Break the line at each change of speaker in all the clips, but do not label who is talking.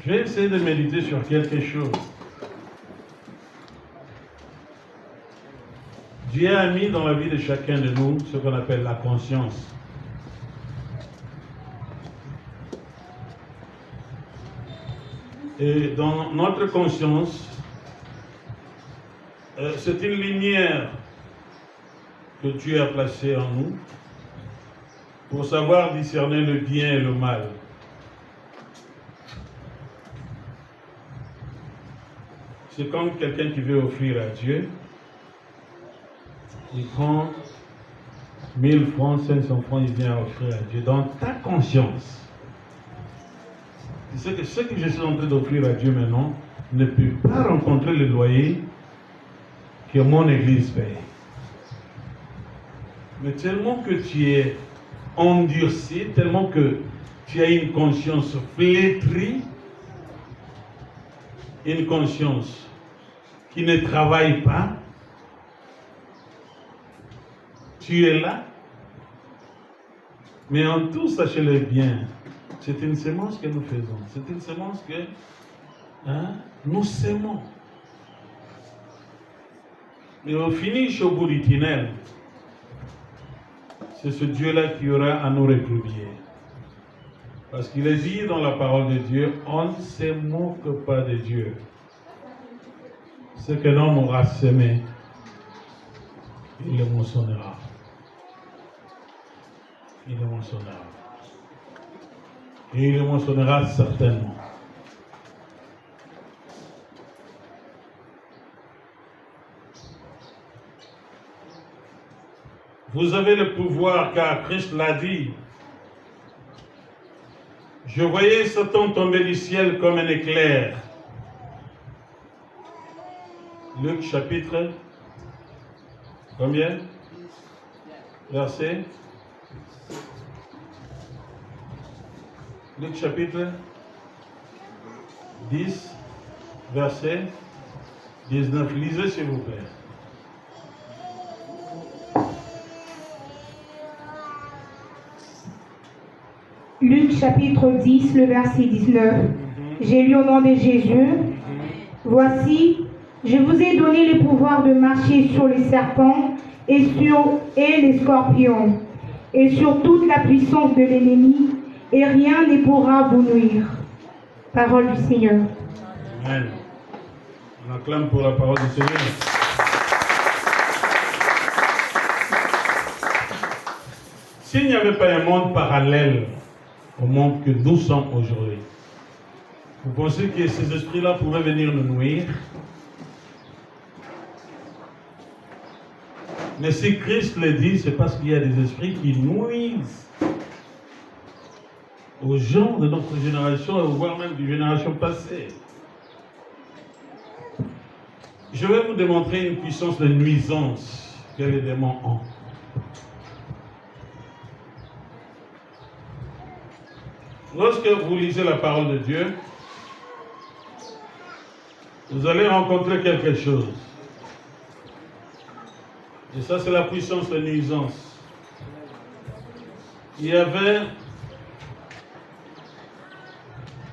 Je vais essayer de méditer sur quelque chose. Dieu a mis dans la vie de chacun de nous ce qu'on appelle la conscience. Et dans notre conscience, c'est une lumière que Dieu a placée en nous pour savoir discerner le bien et le mal. C'est comme quelqu'un qui veut offrir à Dieu. Il prend 1000 francs, 500 francs, il vient offrir à Dieu. Dans ta conscience, tu sais que ce que je suis en train d'offrir à Dieu maintenant ne peut pas rencontrer le loyer que mon église paye. Mais tellement que tu es endurci, tellement que tu as une conscience flétrie, une conscience qui ne travaille pas, tu es là. Mais en tout, sachez-le bien, c'est une semence que nous faisons. C'est une semence que nous sémons. Mais au finish, au bout du tunnel, c'est ce Dieu-là qui aura à nous rétribuer. Parce qu'il est dit dans la parole de Dieu, on ne se moque pas de Dieu. Ce que l'homme aura semé, il le moissonnera. Il le moissonnera. Et il le moissonnera certainement. Vous avez le pouvoir, car Christ l'a dit. Je voyais Satan tomber du ciel comme un éclair. Luc chapitre combien? Verset. Luc chapitre 10, verset 19. Lisez s'il vous plaît.
Luc chapitre 10, le verset 19. J'ai lu au nom de Jésus. Voici, je vous ai donné le pouvoir de marcher sur les serpents et les scorpions, et sur toute la puissance de l'ennemi, et rien ne pourra vous nuire. Parole du Seigneur.
Amen. On acclame pour la parole du Seigneur. S'il n'y avait pas un monde parallèle au monde que nous sommes aujourd'hui, vous pensez que ces esprits-là pouvaient venir nous nuire? Mais si Christ le dit, c'est parce qu'il y a des esprits qui nuisent aux gens de notre génération, voire même des générations passées. Je vais vous démontrer une puissance de nuisance que les démons ont. Lorsque vous lisez la parole de Dieu, vous allez rencontrer quelque chose. Et ça, c'est la puissance de nuisance. Il y avait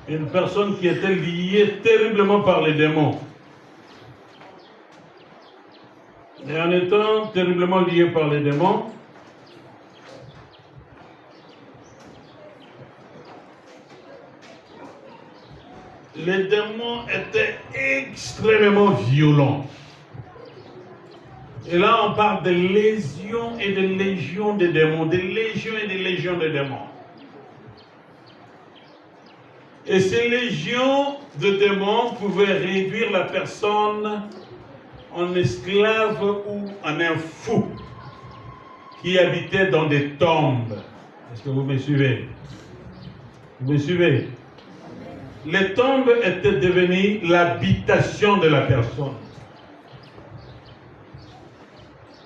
une personne qui était liée terriblement par les démons. Et en étant terriblement lié par les démons, les démons étaient extrêmement violents. Et là, on parle de légions et de légions de démons, de légions et de légions de démons. Et ces légions de démons pouvaient réduire la personne en esclave ou en un fou qui habitait dans des tombes. Est-ce que vous me suivez? Vous me suivez? Les tombes étaient devenues l'habitation de la personne.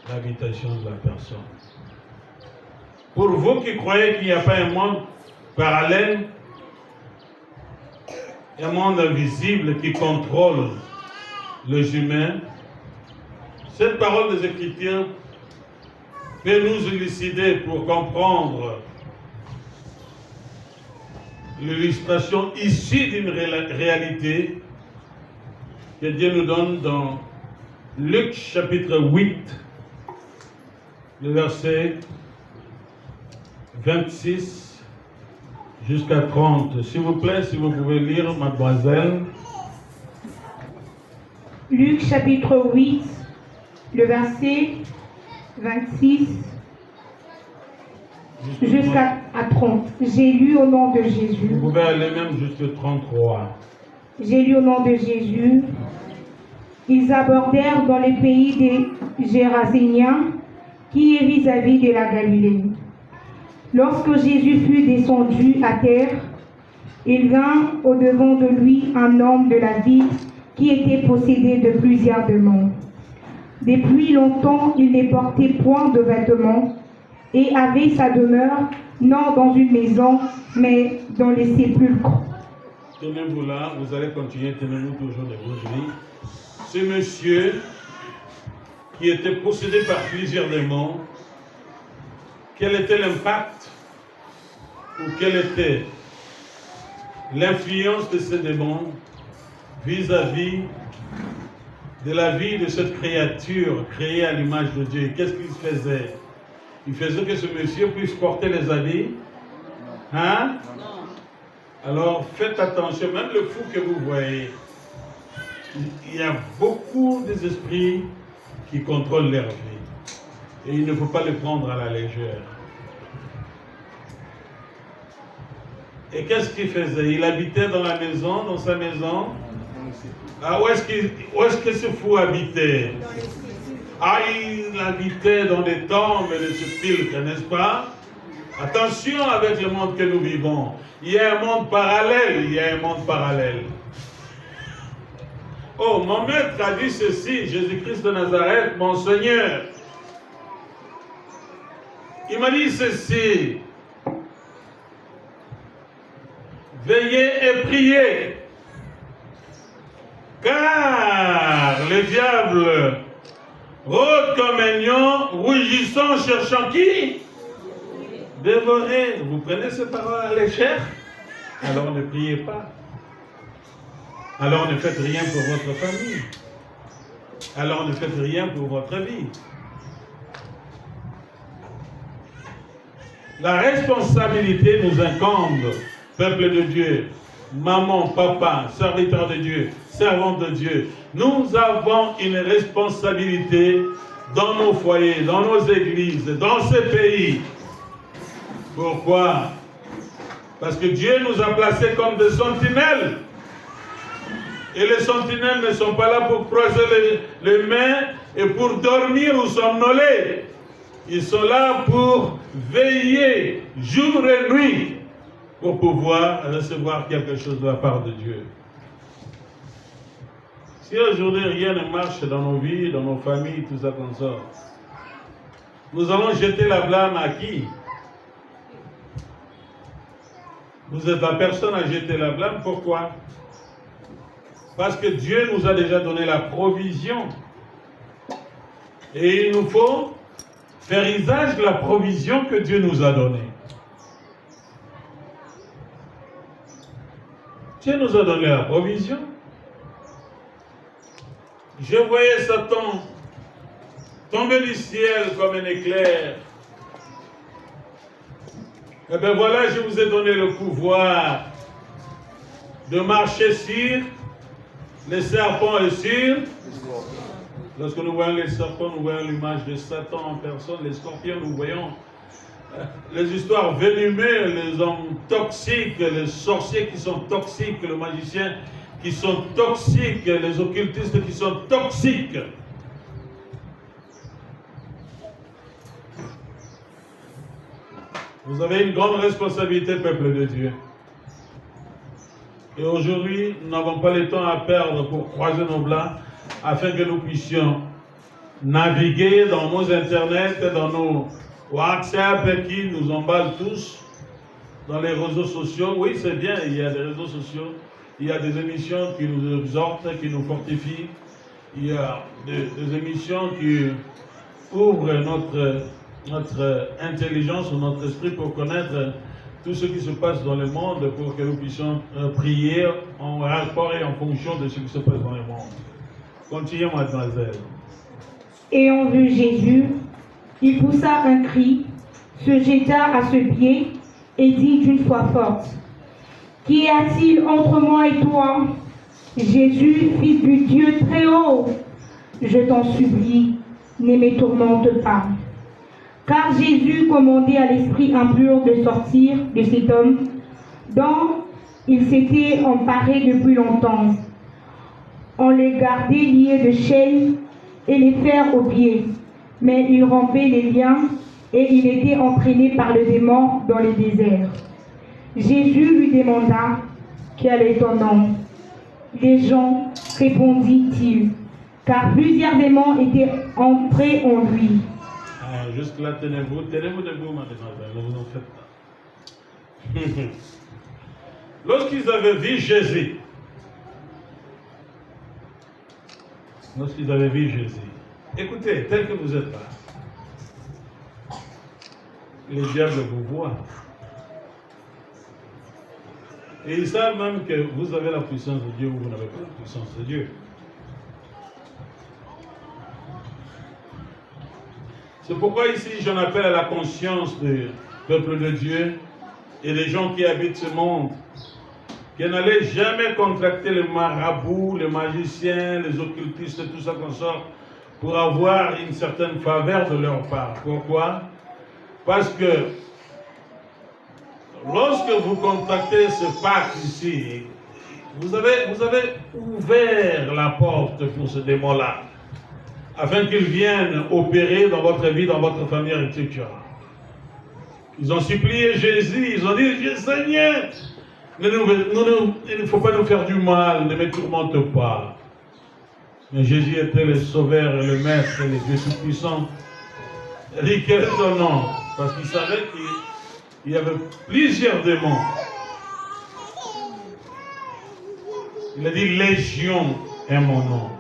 L'habitation de la personne. Pour vous qui croyez qu'il n'y a pas un monde parallèle, un monde invisible qui contrôle les humains, cette parole des Écritures peut nous élucider pour comprendre l'illustration issue d'une réalité que Dieu nous donne dans Luc chapitre 8, le verset 26 jusqu'à 30. S'il vous plaît, si vous pouvez lire, mademoiselle.
Luc chapitre 8, le verset 26 jusqu'à 30. J'ai lu au nom de Jésus.
Vous pouvez aller même jusqu'à 33.
J'ai lu au nom de Jésus. Ils abordèrent dans le pays des Géraséniens, qui est vis-à-vis de la Galilée. Lorsque Jésus fut descendu à terre, il vint au-devant de lui un homme de la ville qui était possédé de plusieurs démons. Depuis longtemps, il ne portait point de vêtements et avait sa demeure non dans une maison, mais dans les sépulcres.
Tenez-vous là, vous allez continuer, tenez-vous toujours debout. Ce monsieur qui était possédé par plusieurs démons, quel était l'impact ou quelle était l'influence de ces démons vis-à-vis de la vie de cette créature créée à l'image de Dieu? Qu'est-ce qu'il faisait? Il faisait que ce monsieur puisse porter les habits? Hein? Alors faites attention, même le fou que vous voyez, il y a beaucoup d'esprits qui contrôlent leur vie. Et il ne faut pas les prendre à la légère. Et qu'est-ce qu'il faisait? Il habitait dans la maison, dans sa maison. Ah, où est-ce que ce fou habitait? Ah, il habitait dans des tombes et des sépulcres, n'est-ce pas? Attention avec le monde que nous vivons. Il y a un monde parallèle, il y a un monde parallèle. Oh, mon maître a dit ceci, Jésus-Christ de Nazareth, mon Seigneur. Il m'a dit ceci. Veillez et priez, car le diable rôde comme un lion, rougissant, cherchant qui? Dévorer. Vous prenez ces paroles à légère? Alors ne priez pas. Alors ne faites rien pour votre famille. Alors ne faites rien pour votre vie. La responsabilité nous incombe, peuple de Dieu, maman, papa, serviteur de Dieu, servante de Dieu. Nous avons une responsabilité dans nos foyers, dans nos églises, dans ces pays. Pourquoi? Parce que Dieu nous a placés comme des sentinelles. Et les sentinelles ne sont pas là pour croiser les mains et pour dormir ou somnoler. Ils sont là pour veiller jour et nuit pour pouvoir recevoir quelque chose de la part de Dieu. Si aujourd'hui rien ne marche dans nos vies, dans nos familles, tout ça comme ça, nous allons jeter la blâme à qui? Vous êtes la personne à jeter la blâme. Pourquoi? Parce que Dieu nous a déjà donné la provision. Et il nous faut faire usage de la provision que Dieu nous a donnée. Dieu nous a donné la provision. Je voyais Satan tomber du ciel comme un éclair. Et bien voilà, je vous ai donné le pouvoir de marcher sur les serpents et sur... Lorsque nous voyons les serpents, nous voyons l'image de Satan en personne. Les scorpions, nous voyons les histoires venimées, les hommes toxiques, les sorciers qui sont toxiques, les magiciens qui sont toxiques, les occultistes qui sont toxiques. Vous avez une grande responsabilité, peuple de Dieu. Et aujourd'hui, nous n'avons pas le temps à perdre pour croiser nos bras afin que nous puissions naviguer dans nos internets, dans nos WhatsApp qui nous emballent tous, dans les réseaux sociaux. Oui, c'est bien, il y a des réseaux sociaux, il y a des émissions qui nous exhortent, qui nous fortifient, il y a des émissions qui ouvrent notre intelligence ou notre esprit pour connaître tout ce qui se passe dans le monde pour que nous puissions prier en rapport et en fonction de ce qui se passe dans le monde. Continuez, mademoiselle.
Ayant vu Jésus, il poussa un cri, se jeta à ses pieds et dit d'une voix forte, « Qu'y a-t-il entre moi et toi, Jésus, fils du Dieu très haut? Je t'en supplie, ne me tourmente pas. » Car Jésus commandait à l'esprit impur de sortir de cet homme, dont il s'était emparé depuis longtemps. On les gardait liés de chaînes et les fers aux pieds, mais il rompait les liens et il était entraîné par le démon dans le désert. Jésus lui demanda, « Quel est ton nom ?» Les gens, répondit-il, car plusieurs démons étaient entrés en lui.
Juste là, tenez-vous debout, mademoiselle, ne vous en faites pas. Lorsqu'ils avaient vu Jésus, écoutez, tel que vous êtes là, les diables vous voient. Et ils savent même que vous avez la puissance de Dieu ou vous n'avez pas la puissance de Dieu. C'est pourquoi ici j'en appelle à la conscience du peuple de Dieu et des gens qui habitent ce monde, qui n'allaient jamais contracter les marabouts, les magiciens, les occultistes, tout ça qu'on sort, pour avoir une certaine faveur de leur part. Pourquoi? Parce que lorsque vous contractez ce pacte ici, vous avez ouvert la porte pour ce démon-là, afin qu'ils viennent opérer dans votre vie, dans votre famille, etc. Ils ont supplié Jésus, ils ont dit, Seigneur, il ne faut pas nous faire du mal, ne me tourmente pas. Mais Jésus était le sauveur et le maître et le Dieu tout-puissant. Il dit, quel est ton nom? Parce qu'il savait qu'il y avait plusieurs démons. Il a dit, Légion est mon nom.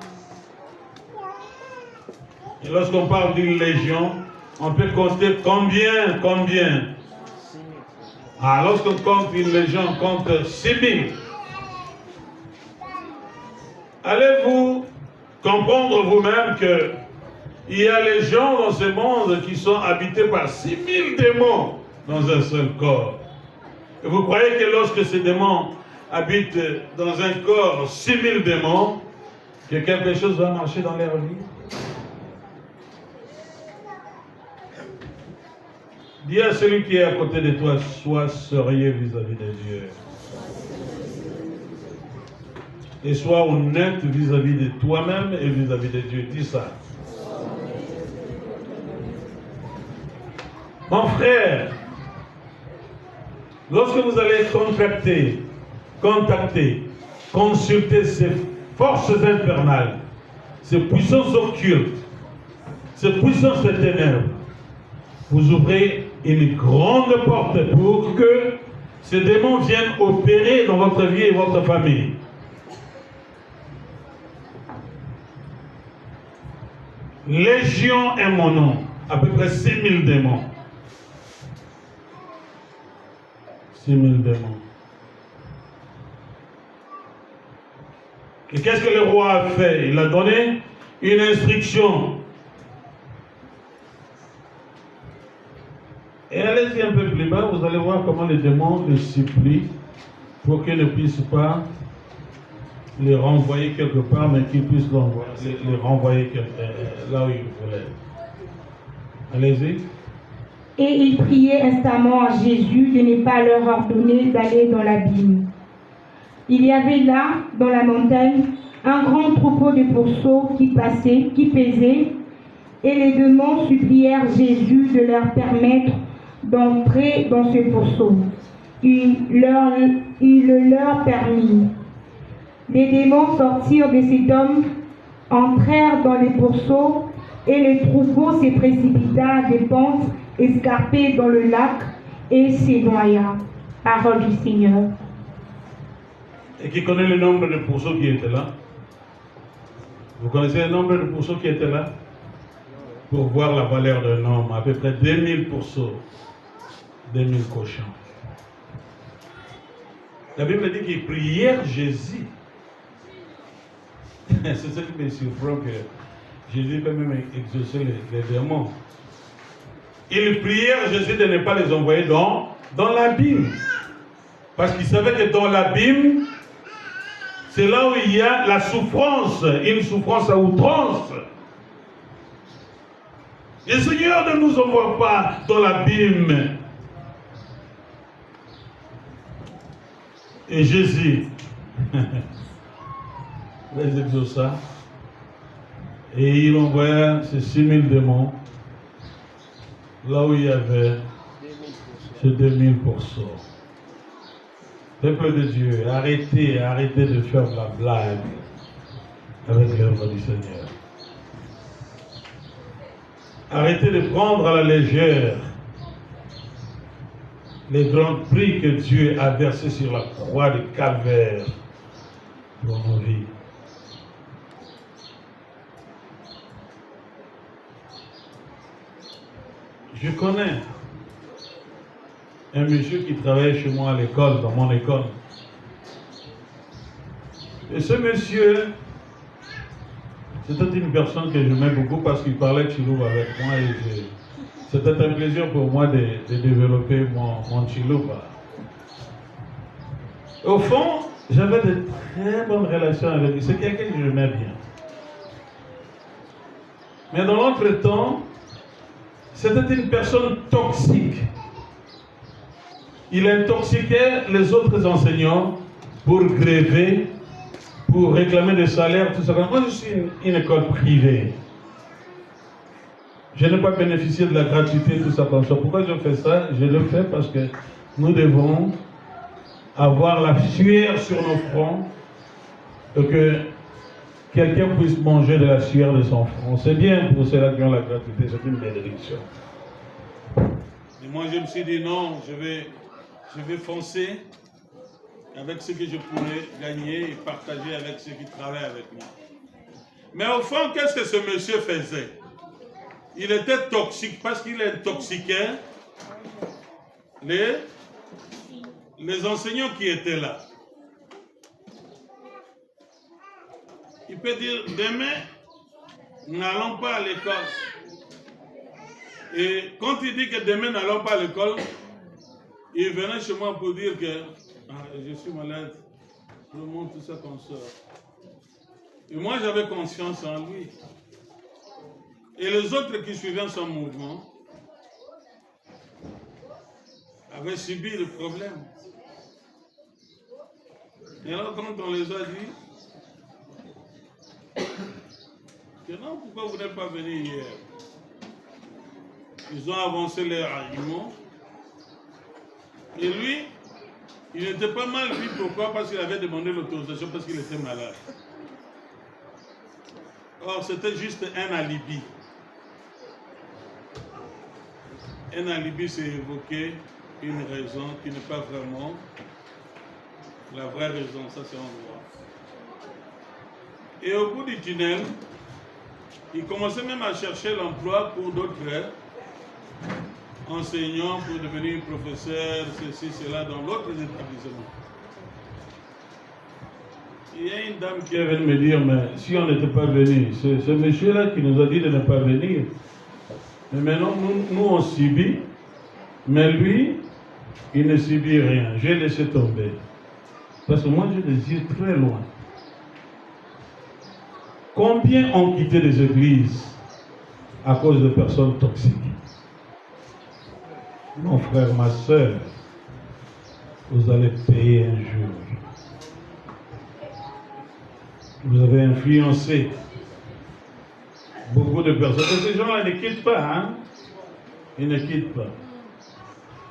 Et lorsqu'on parle d'une légion, on peut compter combien. Lorsqu'on compte une légion, on compte 6000. Allez-vous comprendre vous-même qu'il y a les gens dans ce monde qui sont habités par 6000 démons dans un seul corps. Et vous croyez que lorsque ces démons habitent dans un corps 6000 démons, que quelque chose va marcher dans leur vie? Dis à celui qui est à côté de toi, sois sérieux vis-à-vis de Dieu. Et sois honnête vis-à-vis de toi-même et vis-à-vis de Dieu. Dis ça. Mon frère, lorsque vous allez contacter, consulter ces forces infernales, ces puissances occultes, ces puissances des ténèbres, vous ouvrez une grande porte pour que ces démons viennent opérer dans votre vie et votre famille. Légion est mon nom, à peu près 6000 démons. 6000 démons. Et qu'est-ce que le roi a fait? Il a donné une instruction. Et allez-y un peu plus bas, vous allez voir comment les démons les supplient pour qu'ils ne puissent pas les renvoyer quelque part, mais qu'ils puissent les renvoyer là où ils voulaient. Allez-y.
Et ils priaient instamment à Jésus de ne pas leur ordonner d'aller dans l'abîme. Il y avait là, dans la montagne, un grand troupeau de pourceaux qui pesaient, et les démons supplièrent Jésus de leur permettre d'entrer dans ce pourceau. Il le leur permit. Les démons sortirent de cet homme, entrèrent dans les pourceaux, et le troupeau se précipita à des pentes escarpées dans le lac et se noya. Parole du Seigneur.
Et qui connaît le nombre de pourceaux qui étaient là? Vous connaissez le nombre de pourceaux qui étaient là? Pour voir la valeur d'un homme, à peu près 2000 pourceaux, 2000 cochons. La Bible dit qu'ils prièrent Jésus. C'est ça qui me surprend que Jésus peut même exaucer les démons. Ils prièrent Jésus de ne pas les envoyer dans l'abîme. Parce qu'ils savaient que dans l'abîme, c'est là où il y a la souffrance, une souffrance à outrance. Le Seigneur ne nous envoie pas dans l'abîme. Et Jésus les exauça et il envoya ces 6000 démons là où il y avait ces 2000%. Peuple de Dieu, arrêtez de faire de la blague avec l'œuvre du Seigneur. Arrêtez de prendre à la légère les grands prix que Dieu a versés sur la croix de Calvaire pour nos vies. Je connais un monsieur qui travaillait chez moi à l'école, dans mon école. Et ce monsieur, c'était une personne que j'aimais beaucoup parce qu'il parlait Chiluba avec moi et c'était un plaisir pour moi de développer mon Chiluba. Au fond, j'avais de très bonnes relations avec lui. C'est quelqu'un que j'aimais bien. Mais dans l'entretemps, c'était une personne toxique. Il intoxiquait les autres enseignants pour gréver, pour réclamer des salaires, tout ça. Moi, je suis une école privée. Je n'ai pas bénéficié de la gratuité, tout ça comme ça. Pourquoi je fais ça? Je le fais parce que nous devons avoir la sueur sur nos fronts et que quelqu'un puisse manger de la sueur de son front. C'est bien pour ceux-là qui ont la gratuité, c'est une bénédiction. Et moi, je me suis dit non, je vais foncer avec ce que je pourrais gagner et partager avec ceux qui travaillent avec moi. Mais au fond, qu'est-ce que ce monsieur faisait? Il était toxique parce qu'il intoxiquait les enseignants qui étaient là. Il peut dire, demain, n'allons pas à l'école. Et quand il dit que demain, n'allons pas à l'école, il venait chez moi pour dire que je suis malade, je montre tout ça comme ça. Et moi, j'avais confiance en lui. Et les autres qui suivaient son mouvement avaient subi le problème. Et alors, quand on les a dit que non, pourquoi vous n'êtes pas venu hier? Ils ont avancé leurs arguments. Et lui, il n'était pas mal vu. Pourquoi? Parce qu'il avait demandé l'autorisation parce qu'il était malade. Or, c'était juste un alibi. Un alibi, c'est évoquer une raison qui n'est pas vraiment la vraie raison. Ça, c'est un droit. Et au bout du tunnel, il commençait même à chercher l'emploi pour d'autres enseignants, pour devenir professeur, ceci, cela, dans d'autres établissements. Il y a une dame qui est venue me dire, mais si on n'était pas venu, ce monsieur-là qui nous a dit de ne pas venir, mais maintenant, nous on subit, mais lui, il ne subit rien. J'ai laissé tomber. Parce que moi, j'ai des yeux très loin. Combien ont quitté les églises à cause de personnes toxiques? Mon frère, ma soeur, vous allez payer un jour. Vous avez influencé beaucoup de personnes. Et ces gens-là ne quittent pas, hein? Ils ne quittent pas.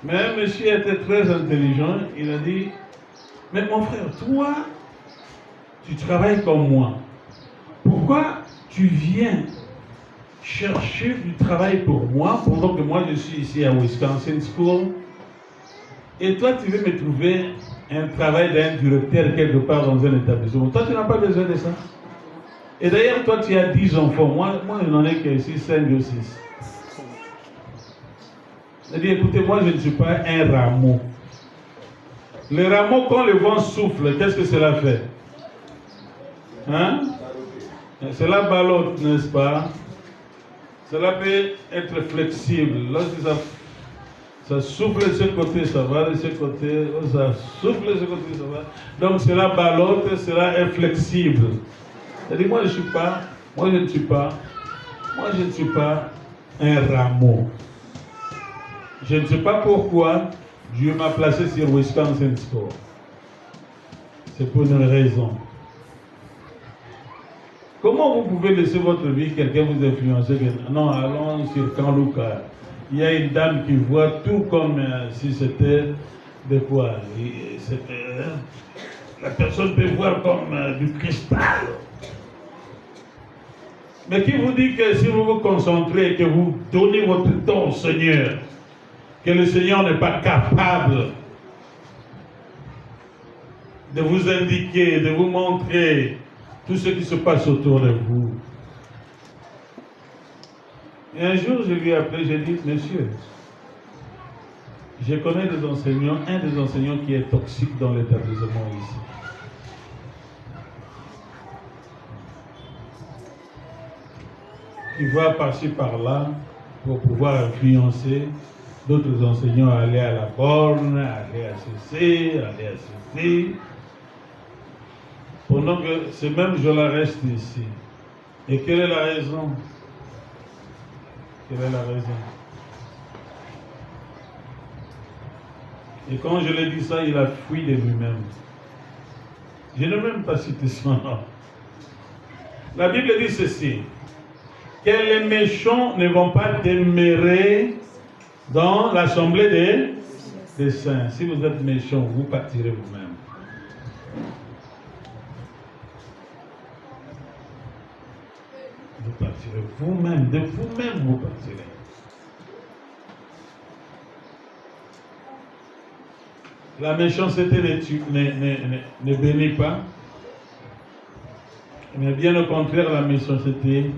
Mais un monsieur était très intelligent. Il a dit, mais mon frère, toi, tu travailles comme moi. Pourquoi tu viens chercher du travail pour moi pendant que moi je suis ici à Wisconsin School et toi tu veux me trouver un travail d'un directeur quelque part dans un établissement? Toi tu n'as pas besoin de ça. Et d'ailleurs toi tu as 10 enfants, moi je n'en ai que 6, 5 ou 6. Il dit écoutez, moi je ne suis pas un rameau. Les rameaux, quand le vent souffle, qu'est-ce que cela fait? Hein? Cela ballotte, n'est-ce pas? Cela peut être flexible. Lorsque ça souffle de ce côté, ça va de ce côté. Ça souffle de ce côté, ça va. Donc cela ballotte, cela est flexible. C'est-à-dire, moi je ne suis pas un rameau. Je ne sais pas pourquoi Dieu m'a placé sur Wisconsin Sport. C'est pour une raison. Comment vous pouvez laisser votre vie, quelqu'un vous influencer? Non, allons sur Kanluka. Il y a une dame qui voit tout comme si c'était de quoi? La personne peut voir comme du cristal. Mais qui vous dit que si vous vous concentrez, que vous donnez votre temps au Seigneur, que le Seigneur n'est pas capable de vous indiquer, de vous montrer tout ce qui se passe autour de vous? Et un jour, je lui ai appelé, j'ai dit, monsieur, je connais des enseignants, un des enseignants qui est toxique dans l'établissement ici. Qui va par-ci par-là pour pouvoir influencer d'autres enseignants à aller à la borne, à aller à ceci, à aller à ceci. Pendant que ce même jour-là reste ici. Et quelle est la raison? Quelle est la raison? Et quand je lui ai dit ça, il a fui de lui-même. Je n'ai même pas cité son nom. La Bible dit ceci, que les méchants ne vont pas demeurer dans l'assemblée des saints. Si vous êtes méchant, vous partirez vous-même. Vous partirez vous-même, de vous-même vous partirez. La méchanceté ne bénit pas, mais bien au contraire, la méchanceté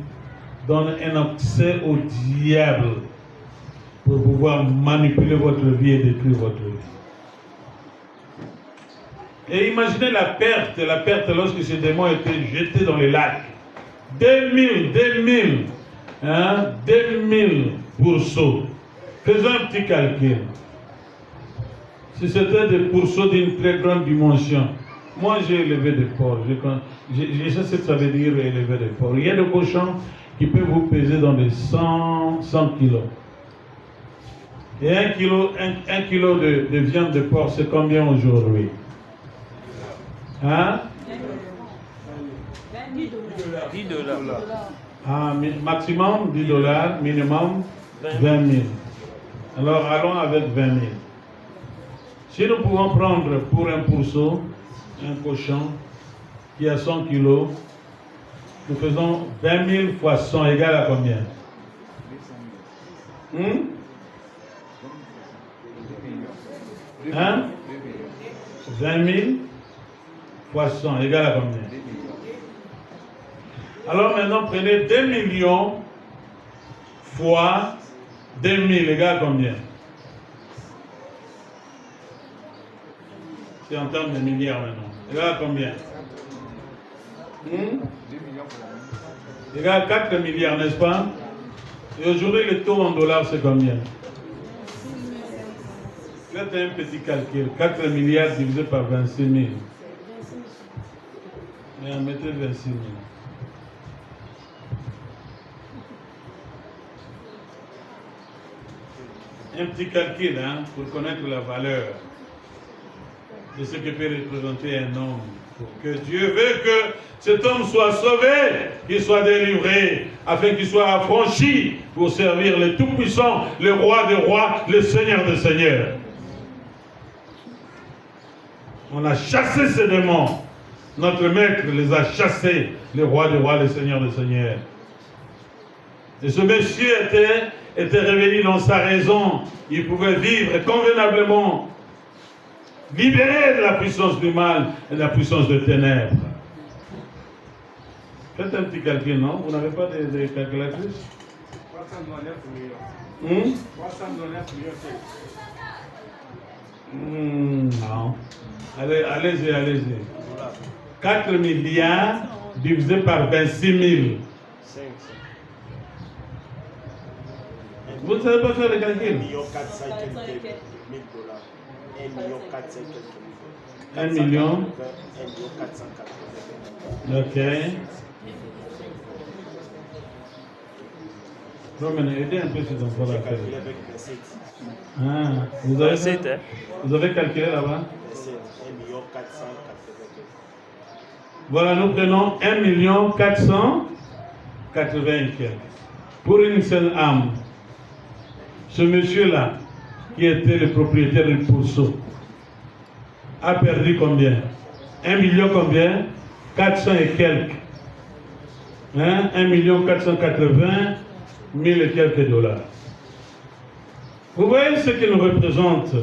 donne un accès au diable pour pouvoir manipuler votre vie et détruire votre vie. Et imaginez la perte lorsque ces démons étaient jetés dans les lacs. 2000 pourceaux. Faisons un petit calcul. Si c'était des pourceaux d'une très grande dimension, moi j'ai élevé des porcs. Je sais ce que ça veut dire élever des porcs. Il y a des cochons qui peuvent vous peser dans des 100 kilos. Et un kilo de viande de porc, c'est combien aujourd'hui? Hein?
10 dollars.
Ah, maximum 10 dollars, minimum 20 000. Alors allons avec 20 000. Si nous pouvons prendre pour un pourceau, un cochon qui a 100 kilos, nous faisons 20 000 fois 100 égale à combien? 20 000 fois 100 égale à combien? Alors maintenant, prenez 2 millions fois 2000 égale à combien? C'est en termes de milliards maintenant. Égale à combien? Égale à 4 milliards, n'est-ce pas? Et aujourd'hui, le taux en dollars, c'est combien? Faites un petit calcul. 4 milliards divisé par 26 000. Et mettez 26 000. Un petit calcul pour connaître la valeur de ce que peut représenter un homme. Pour que Dieu veut que cet homme soit sauvé, qu'il soit délivré, afin qu'il soit affranchi pour servir le Tout-Puissant, le Roi des Rois, le Seigneur des Seigneurs. On a chassé ces démons. Notre Maître les a chassés, le Roi des Rois, le Seigneur des Seigneurs. Et ce monsieur était révélé dans sa raison. Il pouvait vivre convenablement, libéré de la puissance du mal et de la puissance des ténèbres. Faites un petit calcul, non? Vous n'avez pas de calculatrice?
309 millions. 309 millions.
Non. Allez-y. 4 milliards divisé par 26 000. Vous ne savez pas faire le calcul? 1 million. Ok. Non, mais aidez un peu ces enfants-là. Ah, vous avez calculé là-bas? Voilà, nous prenons 1 480 pour une seule âme. Ce monsieur-là, qui était le propriétaire du pourceau, a perdu combien? 1 million combien? 400 et quelques. 1 480 000 et quelques dollars. Vous voyez ce qu'il représente?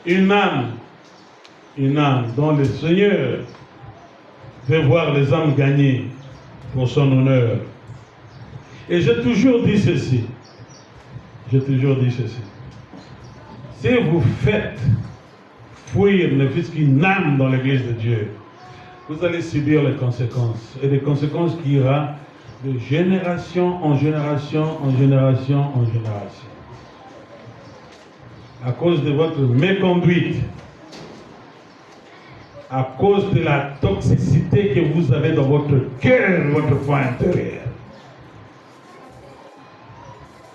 Une âme dont le Seigneur veut voir les âmes gagner pour son honneur. Et j'ai toujours dit ceci. Si vous faites fuir ne fût-ce qu'une âme dans l'église de Dieu, vous allez subir les conséquences. Et des conséquences qui iront de génération en génération. À cause de votre méconduite, à cause de la toxicité que vous avez dans votre cœur, votre foi intérieure.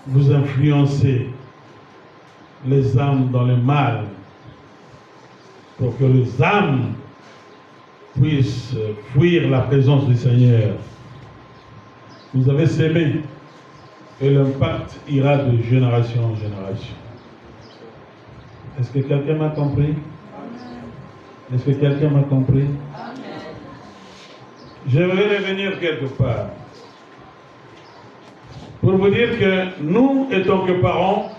Vous influencez les âmes dans le mal pour que les âmes puissent fuir la présence du Seigneur. Vous avez sémé et l'impact ira de génération en génération. Est-ce que quelqu'un m'a compris? Est-ce que quelqu'un m'a compris? Je vais revenir quelque part pour vous dire que nous, étant que parents,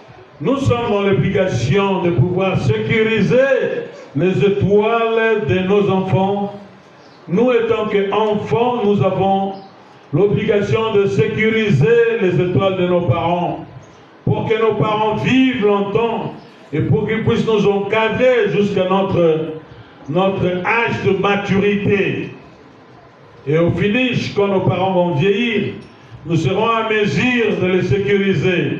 nous sommes dans l'obligation de pouvoir sécuriser les étoiles de nos enfants. Nous, étant qu'enfants, nous avons l'obligation de sécuriser les étoiles de nos parents pour que nos parents vivent longtemps et pour qu'ils puissent nous encadrer jusqu'à notre âge de maturité. Et au finish, quand nos parents vont vieillir, nous serons à mesure de les sécuriser.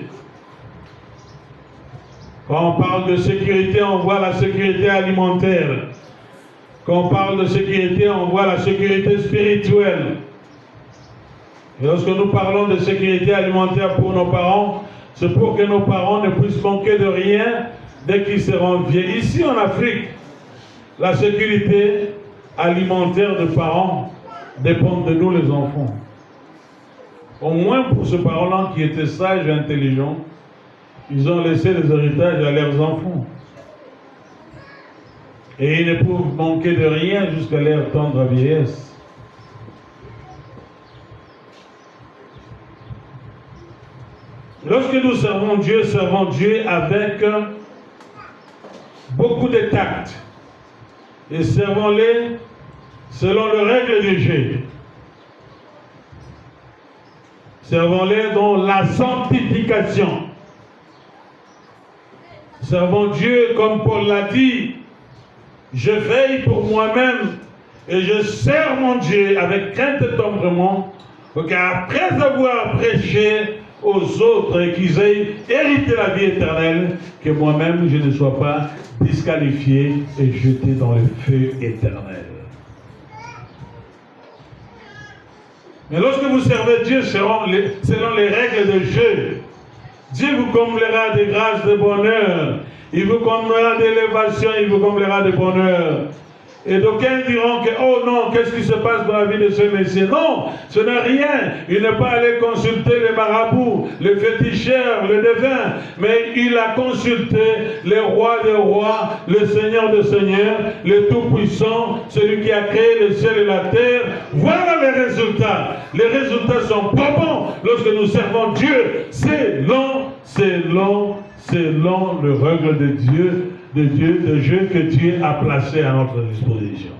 Quand on parle de sécurité, on voit la sécurité alimentaire. Quand on parle de sécurité, on voit la sécurité spirituelle. Et lorsque nous parlons de sécurité alimentaire pour nos parents, c'est pour que nos parents ne puissent manquer de rien dès qu'ils seront vieux. Ici en Afrique, la sécurité alimentaire des parents dépend de nous les enfants. Au moins pour ces parents-là qui étaient sages et intelligents, ils ont laissé les héritages à leurs enfants. Et ils ne peuvent manquer de rien jusqu'à leur tendre vieillesse. Lorsque nous servons Dieu avec beaucoup de tact. Et servons-les selon les règles du jeu. Servons-les dans la sanctification. Servons Dieu comme Paul l'a dit. Je veille pour moi-même et je sers mon Dieu avec crainte et tendrement, car après avoir prêché aux autres et qu'ils aient hérité la vie éternelle, que moi-même je ne sois pas disqualifié et jeté dans le feu éternel. Mais lorsque vous servez Dieu selon les règles de jeu, Dieu vous comblera de grâce, de bonheur. Il vous comblera d'élévation, il vous comblera de bonheur. Et d'aucuns diront que, oh non, qu'est-ce qui se passe dans la vie de ce Messie? Non, ce n'est rien. Il n'est pas allé consulter les marabouts, les féticheurs, les devins, mais il a consulté le roi des rois, le Seigneur des seigneurs, le Tout-Puissant, celui qui a créé le ciel et la terre. Voilà les résultats. Les résultats sont probants lorsque nous servons Dieu selon le règle de Dieu, de jeu que Dieu a placé à notre disposition.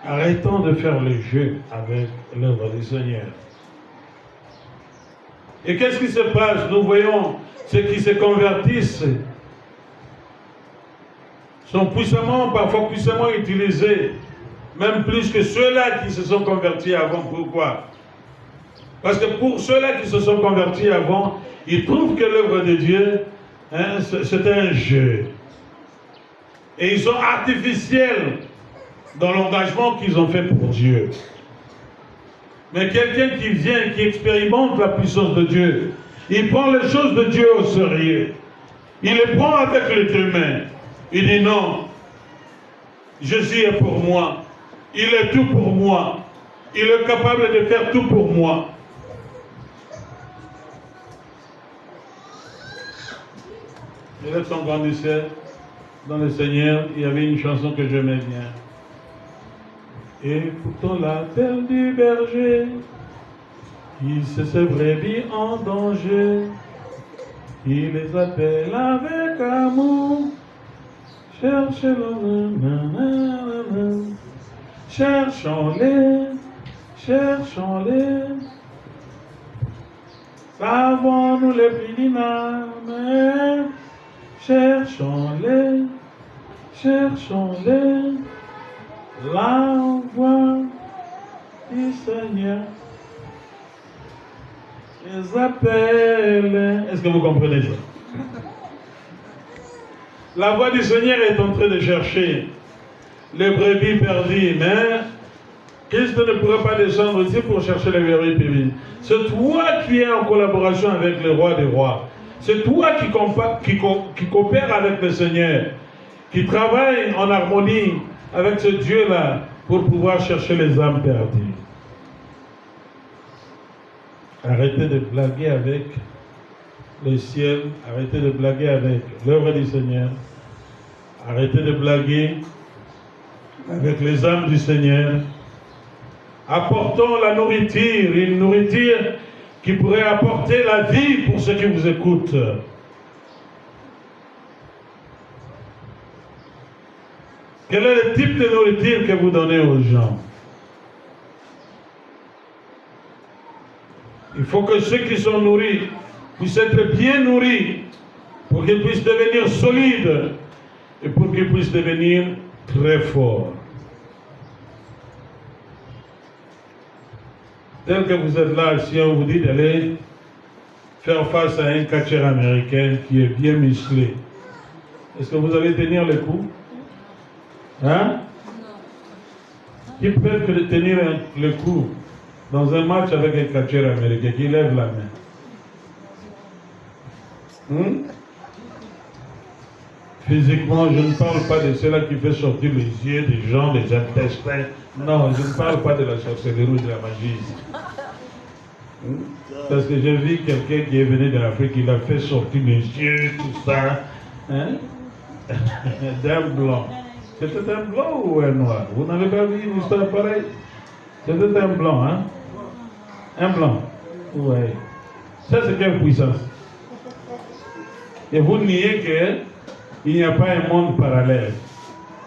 Arrêtons de faire le jeu avec l'œuvre du Seigneur. Et qu'est-ce qui se passe? Nous voyons ceux qui se convertissent sont parfois puissamment utilisés, même plus que ceux-là qui se sont convertis avant. Pourquoi? Parce que pour ceux-là qui se sont convertis avant, ils trouvent que l'œuvre de Dieu, c'est un jeu. Et ils sont artificiels dans l'engagement qu'ils ont fait pour Dieu. Mais quelqu'un qui vient, qui expérimente la puissance de Dieu, il prend les choses de Dieu au sérieux. Il les prend avec l'être humain. Il dit non, Jésus est pour moi. Il est tout pour moi. Il est capable de faire tout pour moi. Et lorsqu'on grandissait dans le Seigneur, il y avait une chanson que j'aimais bien. Écoutons l'appel du berger, il sait ses brebis en danger. Il les appelle avec amour. Cherchez-le, cherchons-les, cherchons-les. Savons-nous les pédinames, cherchons-les, cherchons-les. La voix du Seigneur les appelle. Est-ce que vous comprenez ça? La voix du Seigneur est en train de chercher les brebis perdues, mais Christ ne pourrait pas descendre ici pour chercher les brebis perdues. C'est toi qui es en collaboration avec le roi des rois. C'est toi qui coopère avec le Seigneur, qui travaille en harmonie avec ce Dieu-là pour pouvoir chercher les âmes perdues. Arrêtez de blaguer avec le ciel, arrêtez de blaguer avec l'œuvre du Seigneur, arrêtez de blaguer avec les âmes du Seigneur. Apportons la nourriture, une nourriture qui pourrait apporter la vie pour ceux qui vous écoutent. Quel est le type de nourriture que vous donnez aux gens? Il faut que ceux qui sont nourris puissent être bien nourris pour qu'ils puissent devenir solides et pour qu'ils puissent devenir très forts. Tel que vous êtes là, si on vous dit d'aller faire face à un catcheur américain qui est bien musclé, est-ce que vous allez tenir le coup? Hein? Qui peut tenir le coup dans un match avec un catcheur américain qui lève la main? Physiquement, je ne parle pas de cela qui fait sortir les yeux des gens, des intestins. Non, je ne parle pas de la sorcellerie ou de la magie. Parce que j'ai vu quelqu'un qui est venu de l'Afrique, il a fait sortir les yeux, tout ça, hein? D'un blanc. C'était un blanc ou un noir? Vous n'avez pas vu une histoire pareille? C'était un blanc, hein? Un blanc. Oui. Ça, c'est quelle puissance? Et vous niez qu'il n'y a pas un monde parallèle.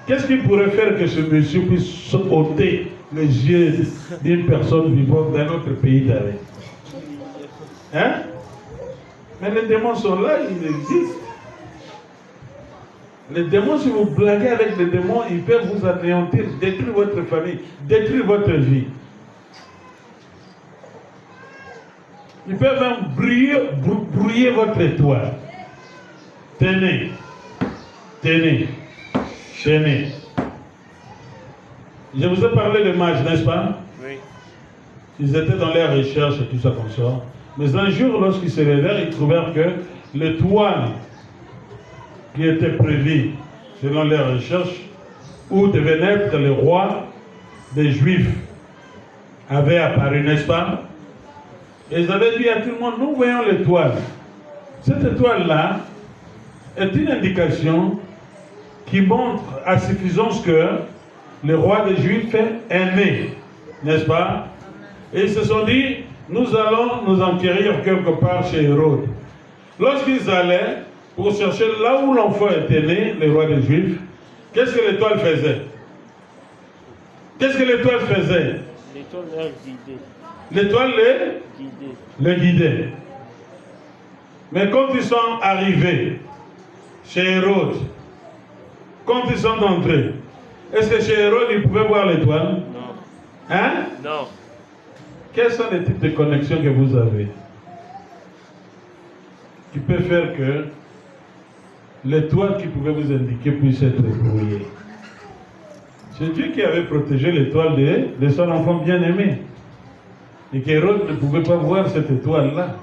Qu'est-ce qui pourrait faire que ce monsieur puisse ôter les yeux d'une personne vivante d'un autre pays d'arrêt? Hein? Mais les démons sont là, ils existent. Les démons, si vous blaguez avec les démons, ils peuvent vous anéantir, détruire votre famille, détruire votre vie. Ils peuvent même brouiller votre étoile. Tenez, tenez, tenez. Je vous ai parlé de mages, n'est-ce pas?
Oui.
Ils étaient dans leurs recherches et tout ça comme ça. Mais un jour, lorsqu'ils se levèrent, ils trouvèrent que l'étoile qui était prévue, selon leurs recherches, où devait naître le roi des Juifs, avait apparu, n'est-ce pas? Et ils avaient dit à tout le monde, nous voyons l'étoile. Cette étoile-là est une indication qui montre à suffisance que le roi des Juifs est né, n'est-ce pas? Et ils se sont dit, nous allons nous enquérir quelque part chez Hérode. Lorsqu'ils allaient pour chercher là où l'enfant était né, le roi des Juifs, qu'est-ce que l'étoile faisait? Qu'est-ce que l'étoile faisait?
L'étoile leur guidait.
L'étoile le guidait. Mais quand ils sont arrivés chez Hérode, quand ils sont entrés, est-ce que chez Hérode, ils pouvaient voir l'étoile?
Non.
Hein?
Non.
Quels sont les types de connexions que vous avez qui peut faire que l'étoile qui pouvait vous indiquer puisse être brouillée? C'est Dieu qui avait protégé l'étoile de son enfant bien-aimé. Et qu'Hérode ne pouvait pas voir cette étoile-là.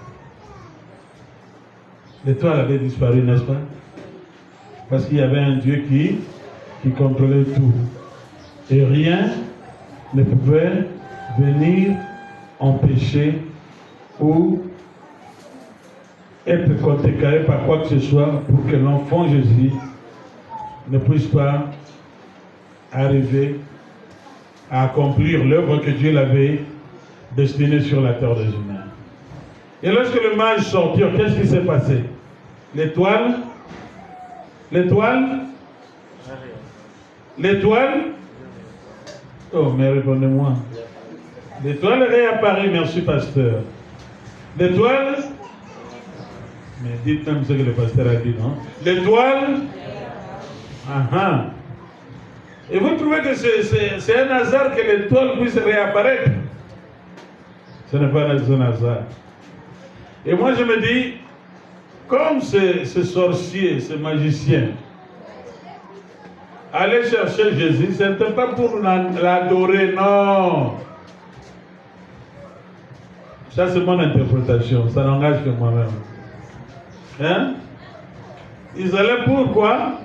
L'étoile avait disparu, n'est-ce pas? Parce qu'il y avait un Dieu qui contrôlait tout. Et rien ne pouvait venir empêcher ou être contrecarré par quoi que ce soit pour que l'enfant Jésus ne puisse pas arriver à accomplir l'œuvre que Dieu l'avait destinée sur la terre des humains. Et lorsque le mage sortit, qu'est-ce qui s'est passé? L'étoile? Oh, mais répondez-moi. L'étoile réapparaît, merci pasteur. L'étoile? Mais dites même ce que le pasteur a dit, non? L'étoile? Et vous trouvez que c'est un hasard que l'étoile puisse réapparaître? Ce n'est pas un hasard. Et moi je me dis, comme ces sorciers, ces magiciens, aller chercher Jésus, ce n'était pas pour l'adorer, non. Ça c'est mon interprétation, ça n'engage que moi-même. Hein? Ils allaient pour quoi?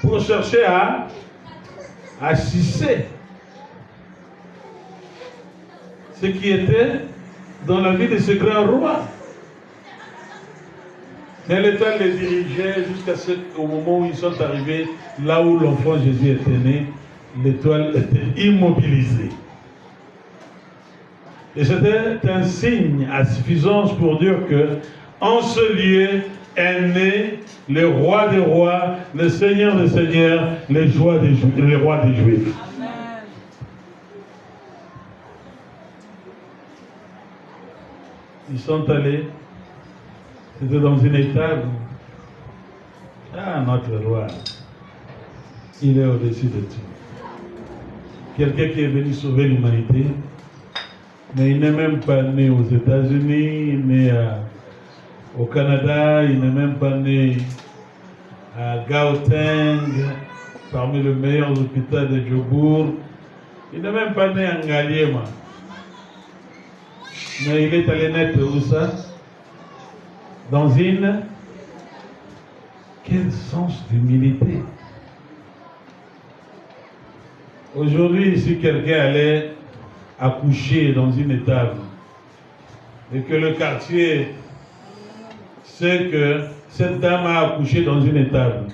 Pour chercher à chasser ce qui était dans la vie de ce grand roi. Mais l'étoile les dirigeait au moment où ils sont arrivés, là où l'enfant Jésus était né, l'étoile était immobilisée. Et c'était un signe à suffisance pour dire que en ce lieu est né le roi des rois, le seigneur des seigneurs, le roi des Juifs. Amen. Ils sont allés, c'était dans une étable. Ah, notre roi, il est au-dessus de tout. Quelqu'un qui est venu sauver l'humanité, mais il n'est même pas né aux États-Unis, né au Canada, il n'est même pas né à Gauteng, parmi les meilleurs hôpitaux de Djobourg. Il n'est même pas né en Ngaliema. Mais il est allé naître où ça? Dans une... Quel sens d'humilité! Aujourd'hui, si quelqu'un allait accoucher dans une étable et que le quartier sait que cette dame a accouché dans une étable,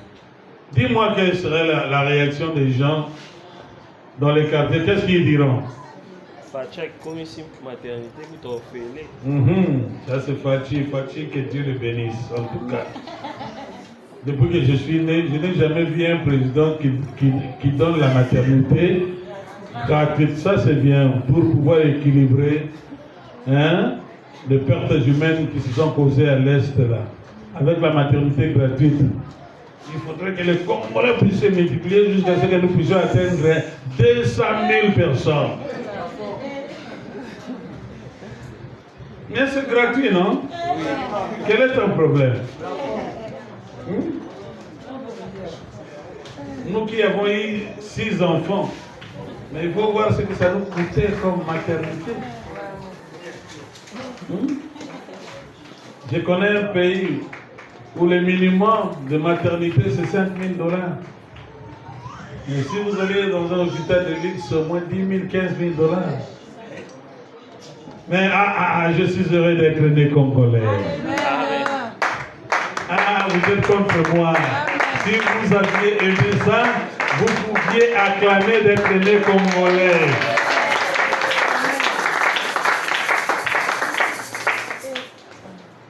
dis-moi quelle serait la réaction des gens dans les quartiers. Qu'est-ce qu'ils diront? Ça c'est Fachi, que Dieu le bénisse en tout cas. Depuis que je suis né, je n'ai jamais vu un président qui donne la maternité gratuite. Ça c'est bien pour pouvoir équilibrer les pertes humaines qui se sont causées à l'Est là. Avec la maternité gratuite, il faudrait que les Congolais puissent se multiplier jusqu'à ce que nous puissions atteindre 200 000 personnes. Mais c'est gratuit, non? Quel est ton problème? Nous qui avons eu 6 enfants, mais il faut voir ce que ça nous coûtait comme maternité. Je connais un pays où le minimum de maternité c'est $5 000. Mais si vous allez dans un hôpital de luxe, c'est au moins $10 000, $15 000. Mais je suis heureux d'être né congolais. Vous êtes contre moi. Si vous aviez aimé ça, vous pouviez acclamer d'être né congolais.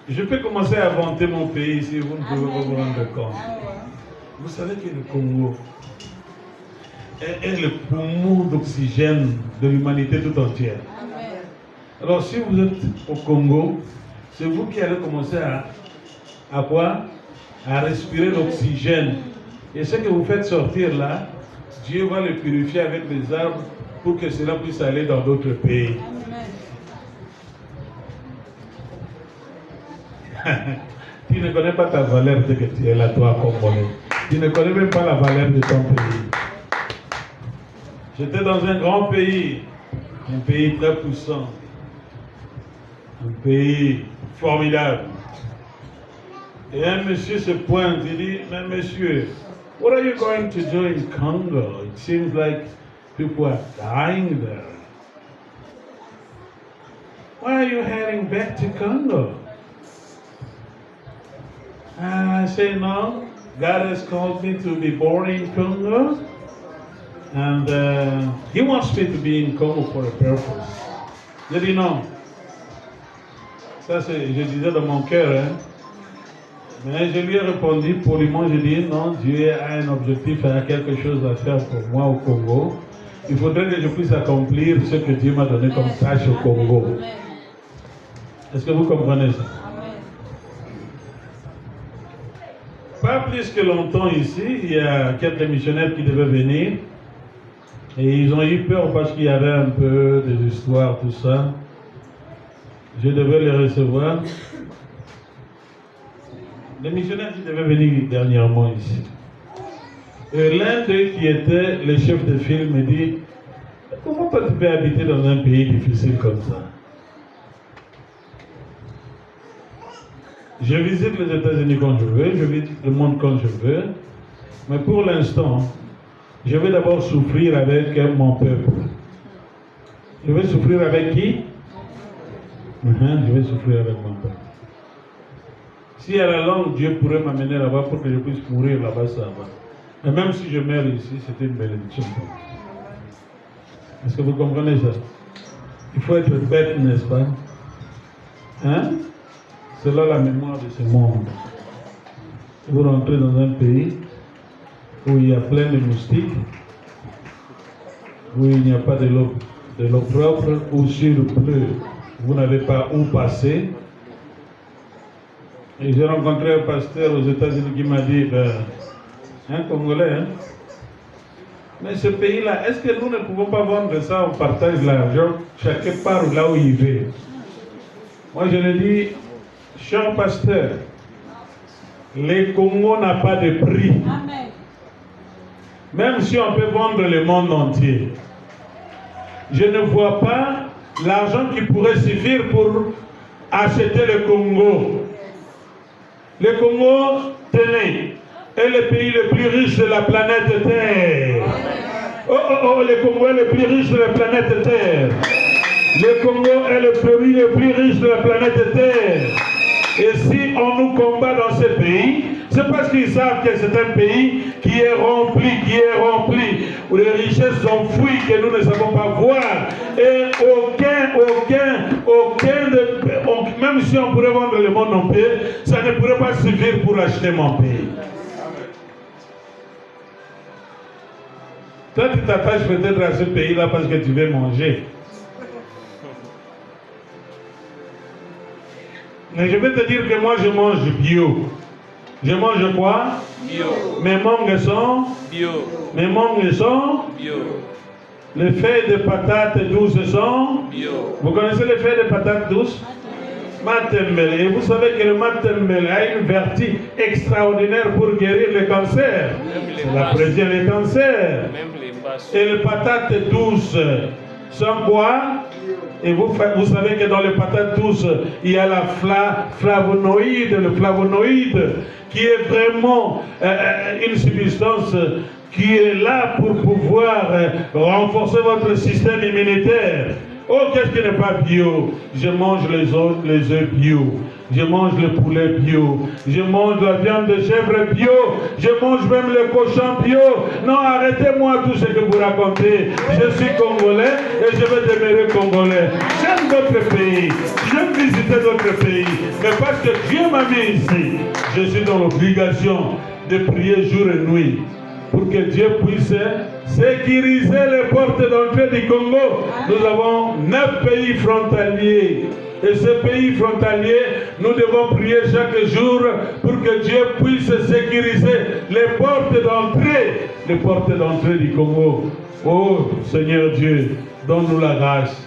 Je peux commencer à vanter mon pays si vous ne pouvez pas vous rendre compte. Vous savez que le Congo est le poumon d'oxygène de l'humanité tout entière. Alors si vous êtes au Congo, c'est vous qui allez commencer à quoi? À respirer l'oxygène. Et ce que vous faites sortir là, Dieu va le purifier avec les arbres pour que cela puisse aller dans d'autres pays. Tu ne connais pas ta valeur de que tu es là, toi, Congolais. Tu ne connais même pas la valeur de ton pays. J'étais dans un grand pays, un pays très puissant, un pays formidable. Et un monsieur se pointe, il dit, mais monsieur, what are you going to do in Congo? It seems like people are dying there. Why are you heading back to Congo? I say, no, God has called me to be born in Congo. And He wants me to be in Congo for a purpose. J'ai dit non. Ça, je disais dans mon cœur, hein. Mais je lui ai répondu poliment, je dis non, Dieu a un objectif, a quelque chose à faire pour moi au Congo. Il faudrait que je puisse accomplir ce que Dieu m'a donné comme tâche au Congo. Est-ce que vous comprenez ça? Pas plus que longtemps ici, il y a quelques missionnaires qui devaient venir. Et ils ont eu peur parce qu'il y avait un peu des histoires, tout ça. Je devais les recevoir. Les missionnaires qui devaient venir dernièrement ici. Et l'un d'eux qui était le chef de file me dit, comment toi tu peux habiter dans un pays difficile comme ça? Je visite les États-Unis quand je veux, je visite le monde quand je veux. Mais pour l'instant, je vais d'abord souffrir avec mon peuple. Je vais souffrir avec qui? Je vais souffrir avec mon peuple. Si à la longue, Dieu pourrait m'amener là-bas pour que je puisse mourir là-bas, ça va. Mais même si je meurs ici, c'était une bénédiction. Est-ce que vous comprenez ça? Il faut être bête, n'est-ce pas? Hein? C'est là la mémoire de ce monde. Vous rentrez dans un pays où il y a plein de moustiques, où il n'y a pas de l'eau propre, où s'il pleut, vous n'avez pas où passer. Et j'ai rencontré un pasteur aux États-Unis qui m'a dit, un Congolais, hein? Mais ce pays-là, est-ce que nous ne pouvons pas vendre ça, on partage l'argent, chacun part là où il veut? Moi je lui dis, cher pasteur, le Congo n'a pas de prix. Amen. Même si on peut vendre le monde entier, je ne vois pas l'argent qui pourrait suffire pour acheter le Congo. Le Congo, tenez, est le pays le plus riche de la planète Terre. Le Congo est le plus riche de la planète Terre. Le Congo est le pays le plus riche de la planète Terre. Et si on nous combat dans ce pays, c'est parce qu'ils savent que c'est un pays qui est rempli, où les richesses sont fouilles que nous ne savons pas voir. Et même si on pourrait vendre le monde entier, ça ne pourrait pas suffire pour acheter mon pays. Toi, tu t'attaches peut-être à ce pays-là parce que tu veux manger. Mais je vais te dire que moi je mange bio. Je mange quoi? Bio. Mes mangues sont? Bio. Mes mangues sont? Bio. Les feuilles de patates douces sont? Bio. Vous connaissez les feuilles de patates douces? Matembele. Et vous savez que le matembele a une vertu extraordinaire pour guérir le cancer. Ça prévient les cancers. Et les patates douces sont quoi? Et vous savez que dans les patates douces, il y a la flavonoïde, le flavonoïde, qui est vraiment une substance qui est là pour pouvoir renforcer votre système immunitaire. Oh, qu'est-ce qui n'est pas bio? Je mange les œufs bio. Je mange le poulet bio. Je mange la viande de chèvre bio. Je mange même le cochon bio. Non, arrêtez-moi tout ce que vous racontez. Je suis congolais et je vais demeurer congolais. J'aime d'autres pays. J'aime visiter d'autres pays. Mais parce que Dieu m'a mis ici, je suis dans l'obligation de prier jour et nuit pour que Dieu puisse sécuriser les portes d'entrée du Congo. Nous avons 9 pays frontaliers Et ce pays frontalier, nous devons prier chaque jour pour que Dieu puisse sécuriser les portes d'entrée du Congo. Oh Seigneur Dieu, donne-nous la grâce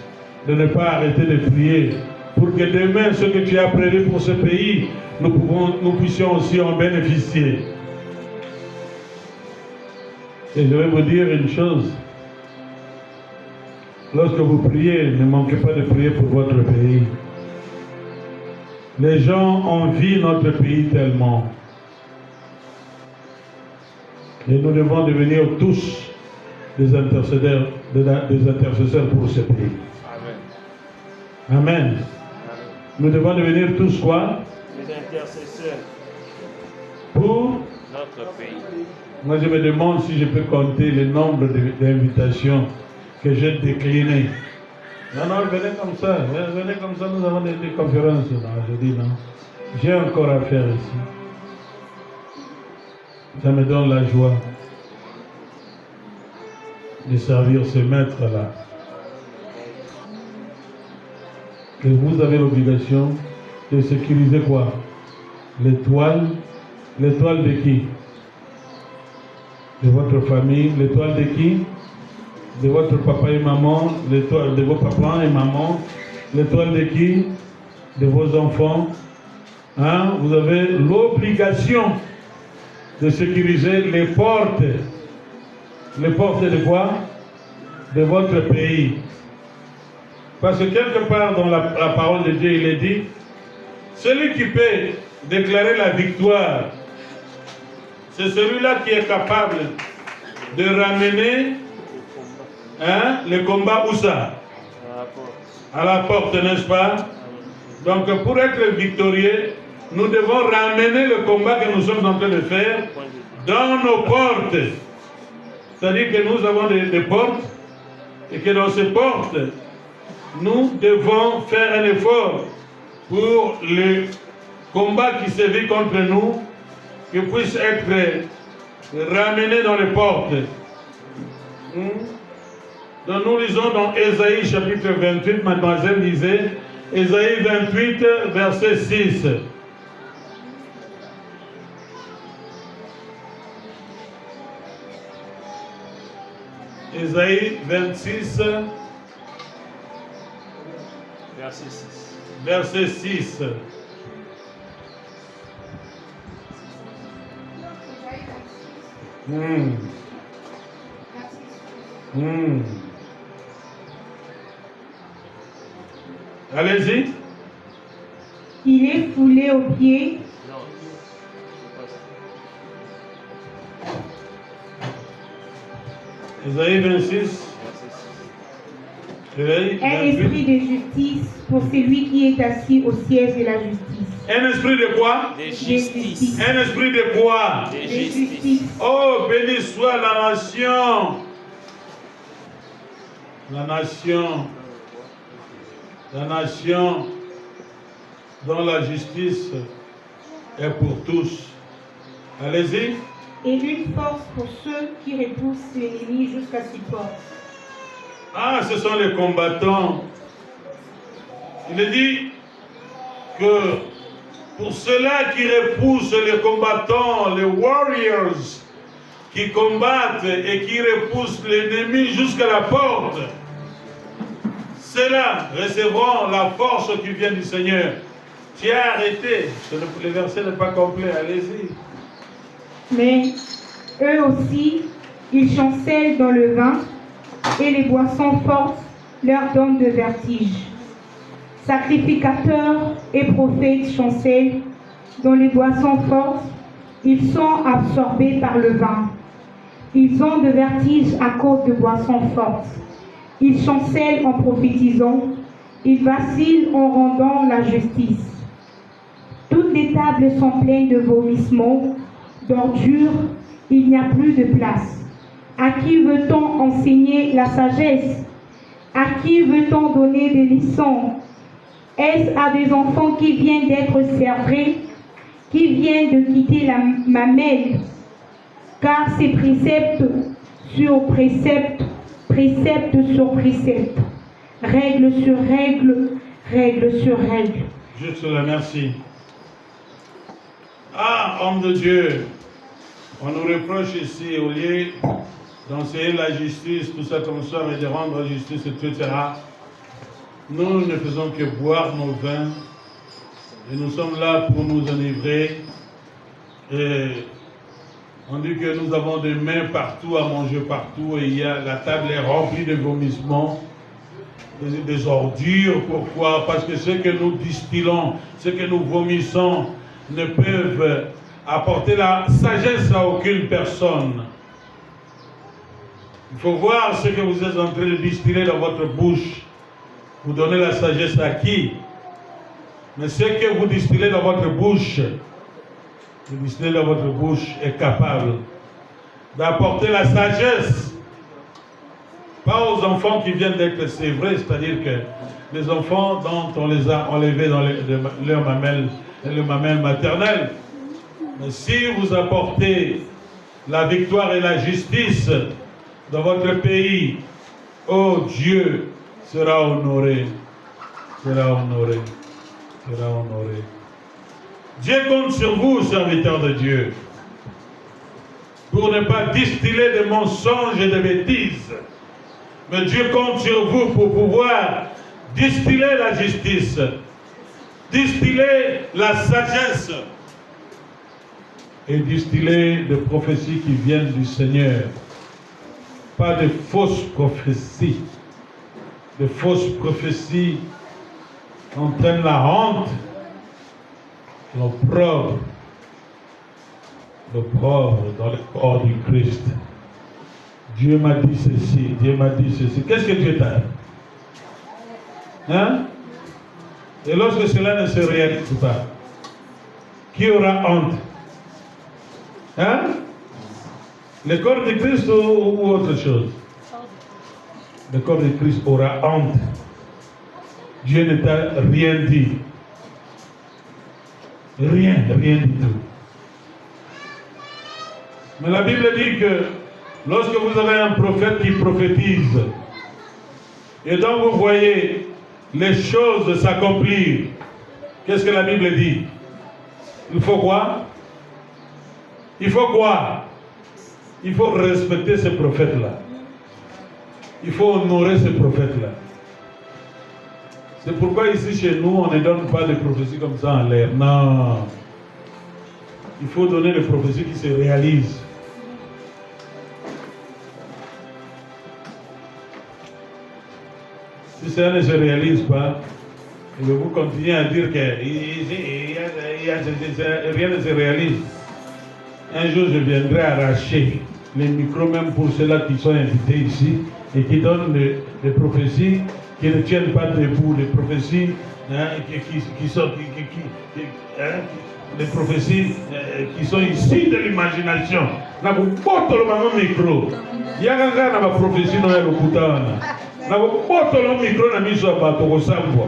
de ne pas arrêter de prier pour que demain, ce que tu as prévu pour ce pays, nous puissions aussi en bénéficier. Et je vais vous dire une chose. Lorsque vous priez, ne manquez pas de prier pour votre pays. Les gens envient notre pays tellement. Et nous devons devenir tous des intercesseurs pour ce pays. Amen. Amen. Nous devons devenir tous quoi?
Les intercesseurs
pour
notre pays.
Moi, je me demande si je peux compter le nombre d'invitations que j'ai déclinées. Non, venez comme ça, nous avons des conférences. Non, je dis non. J'ai encore à faire ici. Ça me donne la joie de servir ce maître-là. Et vous avez l'obligation de sécuriser quoi? L'étoile. L'étoile de qui? De votre famille. L'étoile de qui? De votre papa et maman. L'étoile de vos papas et maman. L'étoile de qui? De vos enfants. Hein? Vous avez l'obligation de sécuriser les portes. Les portes de quoi? De votre pays. Parce que quelque part dans la parole de Dieu, il est dit, celui qui peut déclarer la victoire, c'est celui-là qui est capable de ramener le combat où ça? À la porte, n'est-ce pas? Donc pour être victorieux, nous devons ramener le combat que nous sommes en train de faire dans nos portes. C'est-à-dire que nous avons des portes et que dans ces portes, nous devons faire un effort pour le combat qui se vit contre nous, qu'il puisse être ramené dans les portes. Donc nous lisons dans Ésaïe chapitre 28, mademoiselle disait, Ésaïe 28, verset 6. Ésaïe 26,
verset 6.
Verset 6. Allez-y.
Il est foulé aux pieds.
Non.
Ésaïe 26. Ésaïe
Un
28.
esprit de justice pour celui qui est assis au siège de la justice.
Un esprit de quoi?
De justice.
Un esprit de quoi?
De
De
justice.
justice.
Oh, béni soit la nation. La nation. La nation dont la justice est pour tous. Allez-y.
Et une force pour ceux qui repoussent l'ennemi jusqu'à ses portes.
Ah, ce sont les combattants. Il est dit que pour ceux-là qui repoussent les combattants, les warriors, qui combattent et qui repoussent l'ennemi jusqu'à la porte, ceux-là recevront la force qui vient du Seigneur. Tu as arrêté. Le verset n'est pas complet. Allez-y.
Mais eux aussi, ils chancellent dans le vin, et les boissons fortes leur donnent de vertige. Sacrificateurs et prophètes chancellent dans les boissons fortes, ils sont absorbés par le vin. Ils ont de vertige à cause de boissons fortes. Ils chancellent en prophétisant, ils vacillent en rendant la justice. Toutes les tables sont pleines de vomissements, d'ordures, il n'y a plus de place. À qui veut-on enseigner la sagesse? À qui veut-on donner des leçons? Est-ce à des enfants qui viennent d'être servrés, qui viennent de quitter la mamelle? Car c'est précepte sur précepte, précepte sur précepte, règle sur règle, règle sur règle.
Je te remercie. Ah, homme de Dieu, on nous reproche ici, au lieu d'enseigner la justice, tout ça comme ça, mais de rendre la justice, etc. Nous ne faisons que boire nos vins et nous sommes là pour nous enivrer. Et on dit que nous avons des mains partout, à manger partout, et la table est remplie de vomissements, des ordures. Pourquoi? Parce que ce que nous distillons, ce que nous vomissons, ne peuvent apporter la sagesse à aucune personne. Il faut voir ce que vous êtes en train de distiller dans votre bouche. Vous donnez la sagesse à qui? Mais ce que vous distillez dans votre bouche, est capable d'apporter la sagesse. Pas aux enfants qui viennent d'être sévrés, c'est-à-dire que les enfants dont on les a enlevés dans leur mamelle maternelle. Mais si vous apportez la victoire et la justice dans votre pays, oh Dieu sera honoré, sera honoré, sera honoré. Dieu compte sur vous, serviteurs de Dieu, pour ne pas distiller de mensonges et de bêtises. Mais Dieu compte sur vous pour pouvoir distiller la justice, distiller la sagesse et distiller des prophéties qui viennent du Seigneur. Pas de fausses prophéties. De fausses prophéties entraînent la honte, l'opprobre dans le corps du Christ. Dieu m'a dit ceci, Dieu m'a dit ceci. Qu'est-ce que Dieu t'a dit? Hein? Et lorsque cela ne se réalise pas, qui aura honte? Hein? Le corps de Christ ou autre chose? Le corps de Christ aura honte. Dieu ne t'a rien dit. Rien du tout. Mais la Bible dit que lorsque vous avez un prophète qui prophétise, et donc vous voyez les choses s'accomplir, qu'est-ce que la Bible dit? Il faut quoi? Il faut quoi? Il faut respecter ce prophète-là. Il faut honorer ce prophète-là. C'est pourquoi ici chez nous, on ne donne pas de prophéties comme ça en l'air. Non. Il faut donner des prophéties qui se réalisent. Si ça ne se réalise pas, et vous continuez à dire que rien ne se réalise, un jour je viendrai arracher les micros même pour ceux-là qui sont invités ici et qui donnent des prophéties qui ne tiennent pas debout, des prophéties des prophéties qui sont ici de l'imagination. Na kupoto le micro. Yanga na ba prophétie no ya lokutana. Na kupoto le micro na miso ba to kosambwa.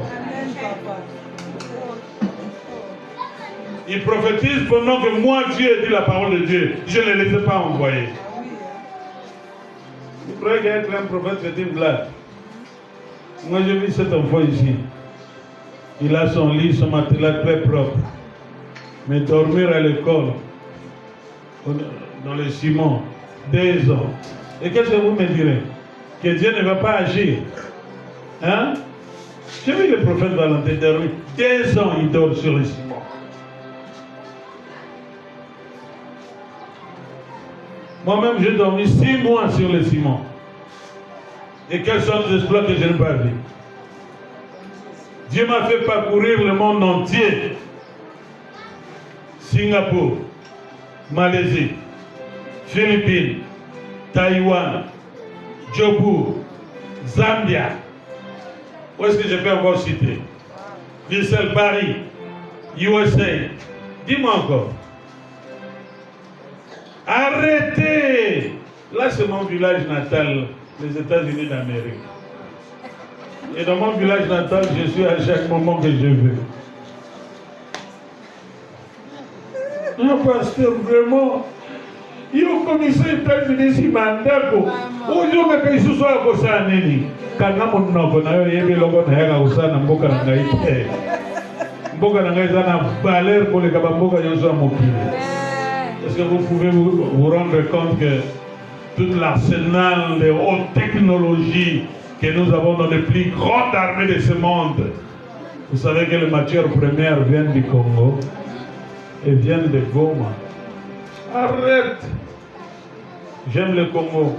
Il prophétise pendant que moi Dieu dit la parole de Dieu. Je ne les ai pas envoyés. Vous croyez qu'être un prophète c'est une blague? Moi j'ai vu cet enfant ici. Il a son lit, son matelas très propre. Mais dormir à l'école, dans le ciment, 2 ans. Et qu'est-ce que vous me direz? Que Dieu ne va pas agir. Hein? J'ai vu le prophète Valentin dormir. 2 ans, il dort sur le ciment. Moi-même, j'ai dormi 6 mois sur le ciment. Et quels sont les exploits que je n'ai pas vus? Dieu m'a fait parcourir le monde entier. Singapour, Malaisie, Philippines, Taïwan, Djobour, Zambia. Où est-ce que je peux encore citer? Bruxelles, Paris, USA. Dis-moi encore. Arrêtez! Là, c'est mon village natal, les États-Unis d'Amérique. Et dans mon village natal, je suis à chaque moment que je veux. Non, pasteur, vraiment, Yo commissaire États-Unis si mandako. Oyo meka isusu akosana nini? Kana monoko na yo yebe loko na yaka kosana mboka na ngai te. Mboka na ngai zana valeur pour les kabamboka nyonso mokili. Est-ce que vous pouvez vous rendre compte que tout l'arsenal de haute technologie que nous avons dans les plus grandes armées de ce monde, vous savez que les matières premières viennent du Congo et viennent de Goma. Arrête! J'aime le Congo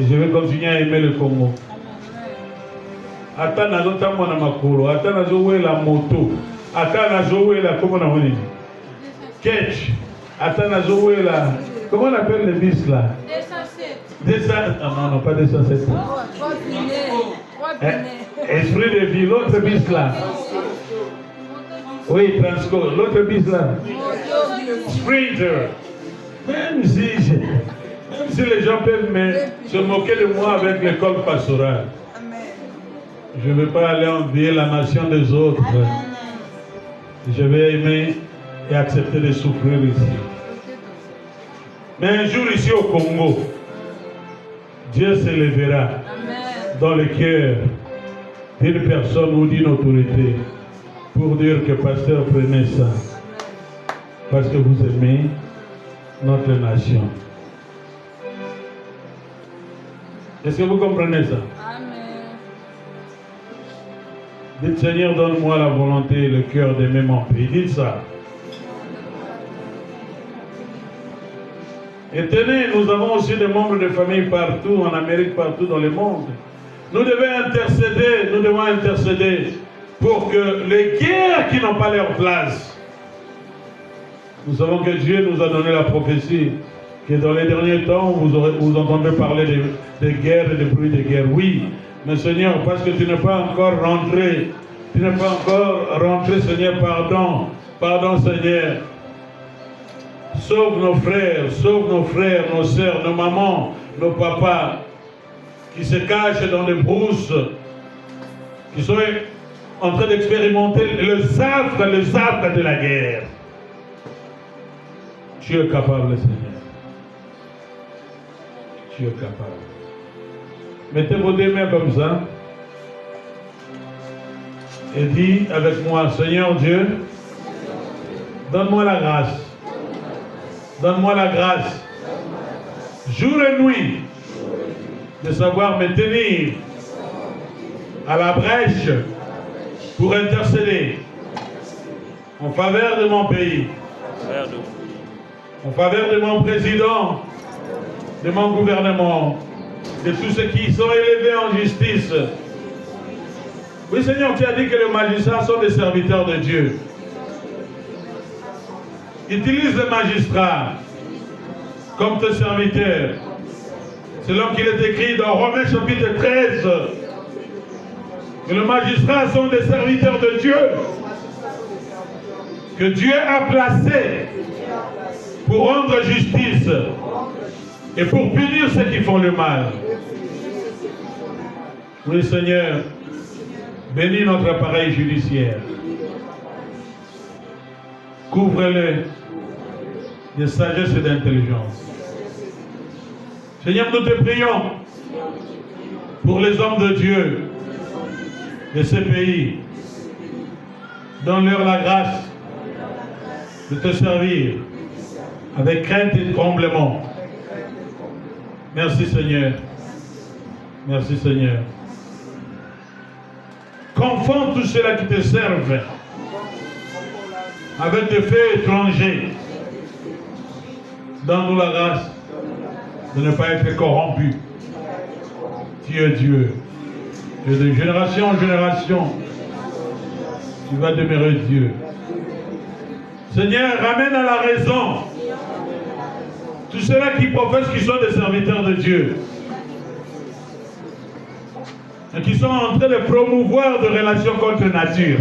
et je vais continuer à aimer le Congo. Ata nazotamwa na makolo, ata nazowe la moto, ata nazowe la comment on dit? Ketch, ata nazowe la comment on appelle les bis là? 207. Ah non, pas 207. Esprit de vie, l'autre bis là. Oui, Transco, l'autre bis là. Sprinter. Même si les gens peuvent se moquer de moi avec l'école pastorale, je ne vais pas aller envier la nation des autres. Je vais aimer et accepter de souffrir ici. Mais un jour ici au Congo, Dieu se lèvera dans le cœur d'une personne ou d'une autorité pour dire que pasteur, prenez ça. Parce que vous aimez notre nation. Est-ce que vous comprenez ça? Dites Seigneur, donne-moi la volonté et le cœur d'aimer mon pays. Dites ça. Et tenez, nous avons aussi des membres de famille partout, en Amérique, partout dans le monde. Nous devons intercéder pour que les guerres qui n'ont pas leur place. Nous savons que Dieu nous a donné la prophétie que dans les derniers temps, vous entendrez parler de guerre et de bruit de guerre. Oui, mais Seigneur, parce que tu n'es pas encore rentré, Seigneur, pardon Seigneur. Sauve nos frères, nos sœurs, nos mamans, nos papas, qui se cachent dans les brousses, qui sont en train d'expérimenter le safre de la guerre. Tu es capable, Seigneur. Tu es capable. Mettez vos deux mains comme ça. Et dis avec moi, Seigneur Dieu, donne-moi la grâce. Donne-moi la grâce, jour et nuit, de savoir me tenir à la brèche pour intercéder en faveur de mon pays, en faveur de mon président, de mon gouvernement, de tous ceux qui sont élevés en justice. Oui, Seigneur, tu as dit que les magistrats sont des serviteurs de Dieu. Utilise les magistrats comme tes serviteurs. Selon qu'il est écrit dans Romains chapitre 13, que les magistrats sont des serviteurs de Dieu, que Dieu a placés pour rendre justice et pour punir ceux qui font le mal. Oui, Seigneur, bénis notre appareil judiciaire. Couvre-le de sagesse et d'intelligence. Seigneur, nous te prions pour les hommes de Dieu de ce pays. Donne-leur la grâce de te servir avec crainte et tremblement. Merci Seigneur. Merci Seigneur. Confonds tous ceux-là qui te servent avec des faits étrangers. Donne-nous la grâce de ne pas être corrompus. Tu es Dieu. Et de génération en génération, tu vas demeurer Dieu. Seigneur, ramène à la raison tous ceux-là qui professent qu'ils sont des serviteurs de Dieu et qui sont en train de promouvoir des relations contre nature.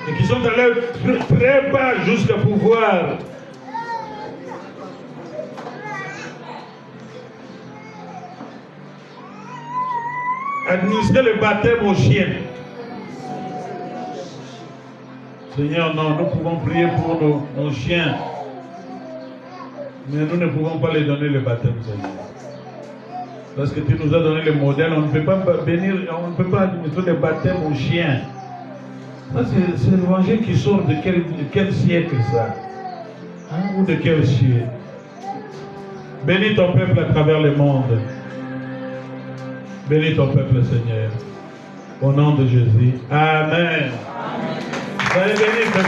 Et qui sont allés très bas jusqu'à pouvoir administrer le baptême aux chiens. Seigneur, non, nous pouvons prier pour nos chiens, mais nous ne pouvons pas les donner le baptême, Seigneur. Parce que tu nous as donné le modèle, on ne peut pas bénir, on ne peut pas administrer le baptême aux chiens. Ça, c'est l'évangile qui sort de quel siècle ça, hein? Ou de quel siècle? Bénis ton peuple à travers le monde. Bénis ton peuple, Seigneur. Au nom de Jésus. Amen. Soyez bénis.